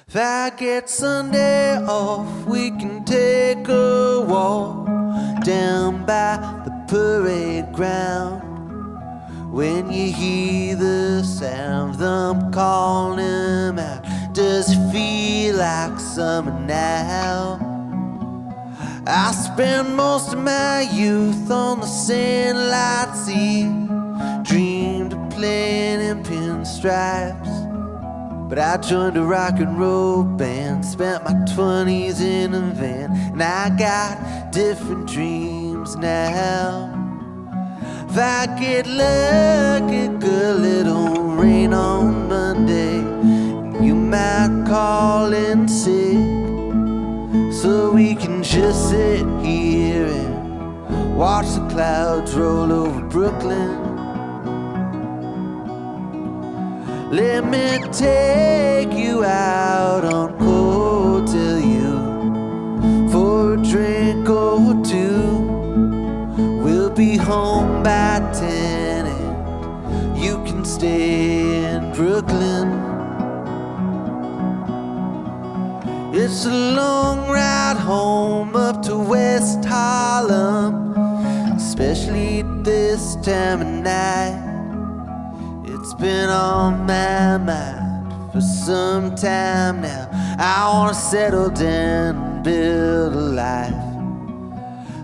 If I get Sunday off, we can take a walk down by the parade ground. When you hear the sound of them calling him out, does it feel like summer now? I spent most of my youth on the sandlight sea, dreamed of playing in pinstripes. But I joined a rock and roll band, spent my 20s in a van, and I got different dreams now. If I get lucky, girl, it'll rain on Monday, and you might call in sick, so we can just sit here and watch the clouds roll over Brooklyn. Let me take you out on Cocktail U for a drink or two. We'll be home by 10 and you can stay in Brooklyn. It's a long ride home up to West Harlem, especially at this time of night. It's been on my mind for some time now. I wanna settle down and build a life.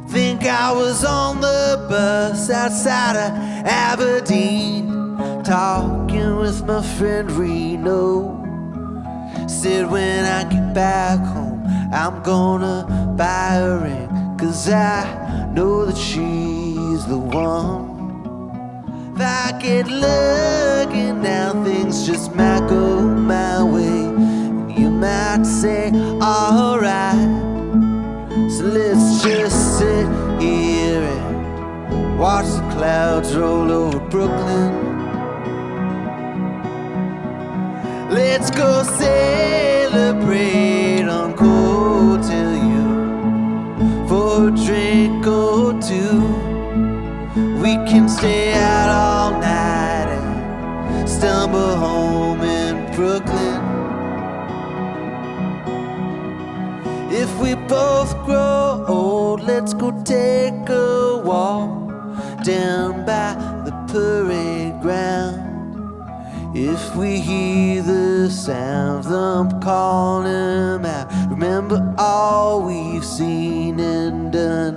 Think I was on the bus outside of Aberdeen, talking with my friend Reno. Said when I get back home, I'm gonna buy a ring, 'cause I know that she's the one. If I get lucky now, things just might go my way, and you might say, alright. So let's just sit here and watch the clouds roll over Brooklyn. Let's go celebrate on Cocktail U for a drink or two. We can stay out all night and stumble home in Brooklyn. If we both grow old, let's go take a walk down by the parade ground. If we hear the sound of them calling him out, remember all we've seen and done.